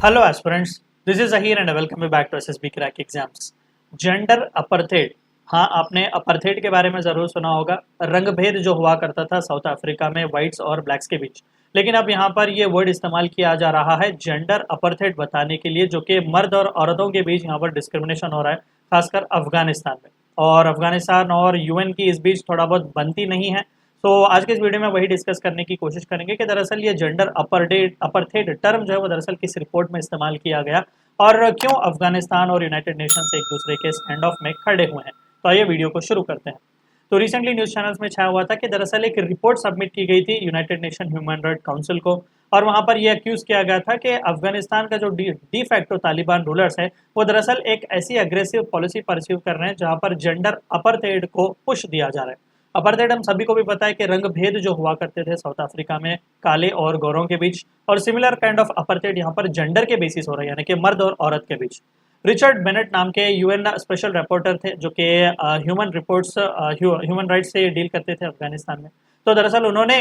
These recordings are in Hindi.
Hello aspirants, this is Zahir and welcome you back to SSB Crack Exams. Gender apartheid, हाँ आपने अपर्थेड के बारे में ज़रूर सुना होगा। रंगभेद जो हुआ करता था साउथ अफ्रीका में वाइट्स और ब्लैक्स के बीच, लेकिन अब यहाँ पर ये वर्ड इस्तेमाल किया जा रहा है जेंडर अपर्थेड बताने के लिए, जो कि मर्द और औरतों के बीच यहाँ पर डिस्क्रिमिनेशन हो रहा है, खासकर अफगानिस्तान में। और अफगानिस्तान और यूएन की इस बीच थोड़ा बहुत बनती नहीं है। तो आज के इस वीडियो में वही डिस्कस करने की कोशिश करेंगे कि दरअसल ये जेंडर अपर्थेड टर्म जो है वो दरअसल किस रिपोर्ट में इस्तेमाल किया गया और क्यों अफगानिस्तान और यूनाइटेड नेशंस एक दूसरे के स्टैंड ऑफ में खड़े हुए हैं। तो आइए वीडियो को शुरू करते हैं। तो रिसेंटली न्यूज़ चैनल्स में छाया हुआ था कि दरअसल एक रिपोर्ट सबमिट की गई थी United Nation Human Right council को, और वहां पर यह अक्यूज किया गया था कि अफगानिस्तान का जो डी फैक्टो तालिबान रूलर्स है वो दरअसल एक ऐसी अग्रेसिव पॉलिसी परस्यू कर रहे हैं जहां पर जेंडर अपर्थेड को पुश दिया जा रहा है। अपर्थेड हम सभी को भी पता है कि रंग भेद जो हुआ करते थे साउथ अफ्रीका में काले और गोरों के बीच, और सिमिलर काइंड ऑफ अपर्थेड यहाँ पर जेंडर के बेसिस हो रहा है, यानी कि मर्द और औरत के बीच। रिचर्ड बेनेट नाम के यूएन स्पेशल रिपोर्टर थे जो कि ह्यूमन राइट्स से डील करते थे अफगानिस्तान में। तो दरअसल उन्होंने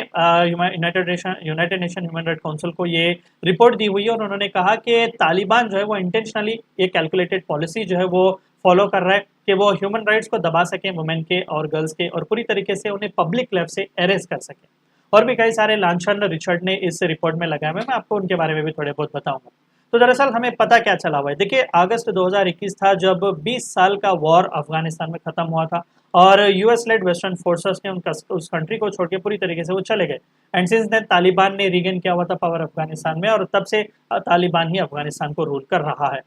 United Nation Human Right council को ये रिपोर्ट दी हुई है, और उन्होंने कहा कि तालिबान जो है वो इंटेंशनली ये कैलकुलेटेड पॉलिसी जो है वो फॉलो कर रहा है कि वो ह्यूमन राइट्स को दबा सकें वुमेन के और गर्ल्स के, और पूरी तरीके से उन्हें पब्लिक लेवल से अरेस्ट कर सकें। और भी कई सारे लांछन रिचर्ड ने इस रिपोर्ट में लगाए हुए, मैं आपको उनके बारे में भी थोड़े बहुत बताऊंगा। तो दरअसल हमें पता क्या चला हुआ है, देखिए अगस्त 2021 था जब 20 साल का वॉर अफगानिस्तान में खत्म हुआ था, और यूएस लेड वेस्टर्न फोर्सेस ने उस कंट्री को छोड़ के पूरी तरीके से वो चले गए। एंड सिंस देन तालिबान ने रीगेन किया हुआ था पावर अफगानिस्तान में, और तब से तालिबान ही अफगानिस्तान को रूल कर रहा है।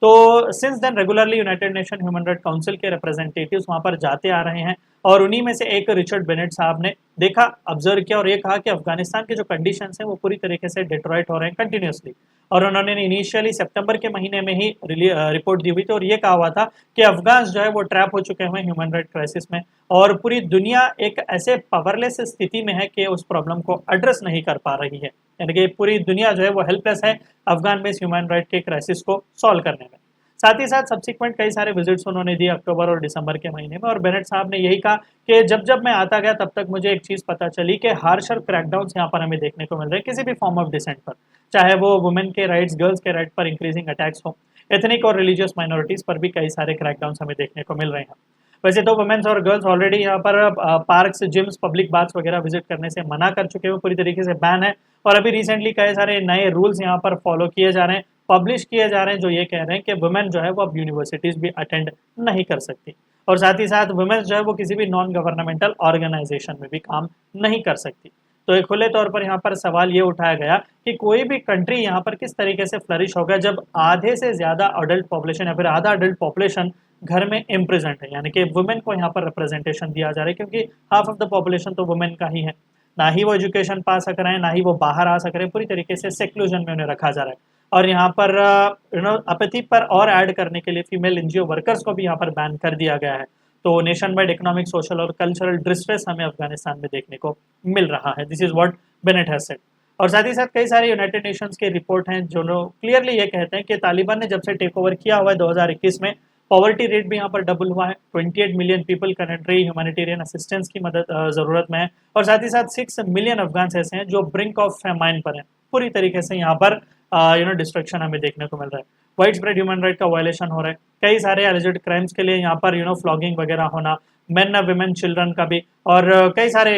तो since then regularly United Nation Human Right Council के रिप्रेजेंटेटिव्स वहां पर जाते आ रहे हैं, और उन्हीं में से एक रिचर्ड बेनेट साहब ने देखा, ऑब्जर्व किया, और ये कहा कि अफगानिस्तान के जो कंडीशंस हैं वो पूरी तरीके से डिट्रॉइट हो रहे हैं कंटिन्यूसली। और उन्होंने इनिशियली सितंबर के महीने में ही रिपोर्ट दी हुई थी, और ये कहा हुआ था कि अफगान जो है वो ट्रैप हो चुके हैं ह्यूमन राइट क्राइसिस में, और पूरी दुनिया एक ऐसे पावरलेस स्थिति में है कि उस प्रॉब्लम को एड्रेस नहीं कर पा रही है, यानी कि पूरी दुनिया जो है वो हेल्पलेस है अफगान में इस ह्यूमन राइट के क्राइसिस को सॉल्व करने में। साथ ही साथ सब्सिक्वेंट कई सारे विजिट्स उन्होंने दिए अक्टूबर और दिसंबर के महीने में, और बेनेट साहब ने यही कहा कि जब जब मैं आता गया तब तक मुझे एक चीज़ पता चली कि हार्शर क्रैकडाउन्स यहाँ पर हमें देखने को मिल रहे हैं किसी भी फॉर्म ऑफ डिसेंट पर, चाहे वो वुमेन के राइट्स, गर्ल्स के राइट पर इंक्रीजिंग अटैक्स हो, एथनिक और रिलीजियस माइनॉरिटीज़ पर भी कई सारे क्रैकडाउन्स हमें देखने को मिल रहे हैं। वैसे तो वुमेन्स और गर्ल्स ऑलरेडी यहाँ पर पार्क्स, जिम्स, पब्लिक बाथ्स वगैरह विजिट करने से मना कर चुके हैं, पूरी तरीके से बैन है। और अभी रिसेंटली कई सारे नए रूल्स यहाँ पर फॉलो किए जा रहे हैं, पब्लिश किए जा रहे हैं, जो ये कह रहे हैं कि वुमेन जो है वो अब यूनिवर्सिटीज़ भी अटेंड नहीं कर सकती, और साथ ही साथ वुमेन्स जो है वो किसी भी नॉन गवर्नमेंटल ऑर्गेनाइजेशन में भी काम नहीं कर सकती। तो एक खुले तौर पर यहाँ पर सवाल ये उठाया गया कि कोई भी कंट्री यहाँ पर किस तरीके से फ्लरिश होगा जब आधे से ज़्यादा अडल्ट पॉपुलेशन या फिर आधा अडल्ट पॉपुलेशन घर में इम्प्रेजेंट है, यानी कि वुमेन को यहाँ पर रिप्रेजेंटेशन दिया जा रहा है, क्योंकि हाफ ऑफ द पॉपुलेशन तो वुमेन का ही है। ना ही वो एजुकेशन पा सक रहे हैं, ना ही वो बाहर आ सक रहे हैं, पूरी तरीके से सेक्लूजन में उन्हें रखा जा रहा है। और यहाँ पर अपैथी पर और ऐड करने के लिए फीमेल एनजीओ वर्कर्स को भी यहाँ पर बैन कर दिया गया है। तो नेशन वाइड इकोनॉमिक, सोशल और कल्चरल डिस्ट्रेस हमें अफगानिस्तान में देखने को मिल रहा है। This is what Bennett has said. और साथ ही साथ कई सारे यूनाइटेड नेशंस के रिपोर्ट हैं जो क्लियरली ये कहते हैं कि तालिबान ने जब से टेक ओवर किया हुआ है 2021 में, पॉवर्टी रेट भी यहाँ पर डबल हुआ है। 28 million people currently humanitarian assistance की मदद ज़रूरत में है, और साथ ही साथ 6 मिलियन अफगान ऐसे हैं जो ब्रिंक ऑफ फेमाइन पर हैं। पूरी तरीके से यहाँ पर डिस्ट्रक्शन हमें देखने को मिल रहा है। वाइड स्प्रेड ह्यूमन राइट का वायलेशन हो रहा है, कई सारे एलिजेड क्राइम्स के लिए यहाँ पर फ्लॉगिंग वगैरह होना, मेन, वुमेन, चिल्ड्रन का भी, और कई सारे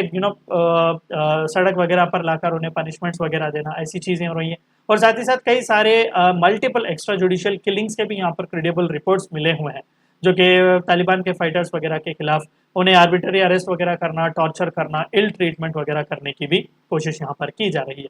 सड़क वगैरह पर लाकर उन्हें पनिशमेंट्स वगैरह देना, ऐसी चीज़ें हो रही हैं। और साथ ही साथ कई सारे मल्टीपल एक्स्ट्रा जुडिशियल किलिंग्स के भी यहाँ पर क्रेडिबल रिपोर्ट्स मिले हुए हैं, जो कि तालिबान के फाइटर्स वगैरह के खिलाफ उन्हें आर्बिट्ररी अरेस्ट वगैरह करना, टॉर्चर करना, इल ट्रीटमेंट वगैरह करने की भी कोशिश यहाँ पर की जा रही है।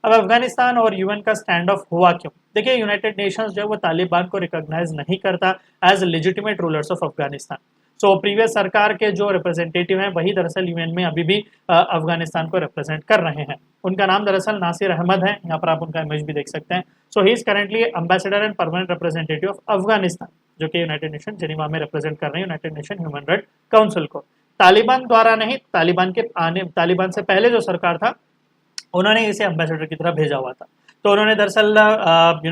अब अफगानिस्तान और यूएन का स्टैंड ऑफ हुआ क्यों? देखिए यूनाइटेड नेशंस जो है वो तालिबान को रिकॉग्नाइज नहीं करता as legitimate rulers of Afghanistan. So previous सरकार के जो रिप्रेजेंटेटिव हैं वही दरअसल यूएन में अभी भी अफगानिस्तान को रिप्रेजेंट कर रहे हैं। उनका नाम दरअसल नासिर अहमद है, यहाँ पर आप उनका इमेज भी देख सकते हैं। So he is currently ambassador and permanent representative of Afghanistan, जो कि यूनाइटेड नेशन जेनीवा में रिप्रेजेंट कर रहे हैं United Nation Human Right council को। तालिबान द्वारा नहीं, तालिबान से पहले जो सरकार था उन्होंने इसे एम्बेसडर की तरह भेजा हुआ था। तो उन्होंने दरअसल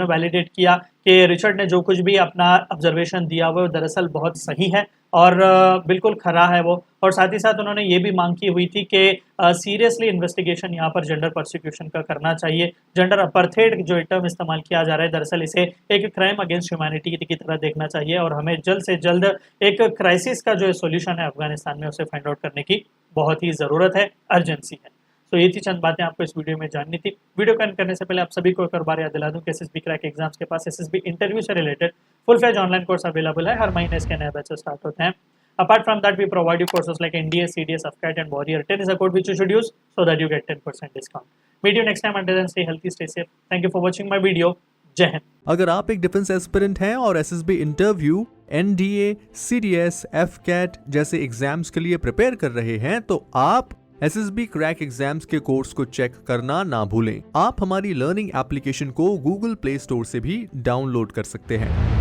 वैलिडेट किया कि रिचर्ड ने जो कुछ भी अपना ऑब्जर्वेशन दिया वो दरअसल बहुत सही है और बिल्कुल खरा है वो। और साथ ही साथ उन्होंने ये भी मांग की हुई थी कि सीरियसली इन्वेस्टिगेशन यहाँ पर जेंडर परसिक्यूशन का करना चाहिए। जेंडर अपर्थेड जो टर्म इस्तेमाल किया जा रहा है, दरअसल इसे एक क्राइम अगेंस्ट ह्यूमैनिटी की तरह देखना चाहिए और हमें जल्द से जल्द एक क्राइसिस का जो सोल्यूशन है अफगानिस्तान में उसे फाइंड आउट करने की बहुत ही ज़रूरत है, अर्जेंसी है। तो ये थी चंद बातें आपको इस वीडियो में जाननी थी। वीडियो को एंड करने से पहले आप सभी को एक और बार याद दिला दूं कि एसएसबी क्रैक एग्जाम्स के पास एसएसबी इंटरव्यू से related full fledge online course available है। हर महीने इसके नए बैचेस स्टार्ट होते हैं। Apart from that, we provide you courses like NDA, CDS, AFCAT and Warrior 10 is a code which you should use so that you get 10% discount. Meet you next time. Until then, stay healthy, stay safe. Thank you for watching my video. जय हिंद। अगर आप एक डिफेंस एस्पिरेंट हैं और SSB interview, NDA, CDS, AFCAT जैसे एग्जाम्स के लिए प्रिपेयर कर रहे हैं तो आप एसएसबी क्रैक एग्जाम्स के कोर्स को चेक करना ना भूलें। आप हमारी लर्निंग एप्लीकेशन को गूगल प्ले स्टोर से भी डाउनलोड कर सकते हैं।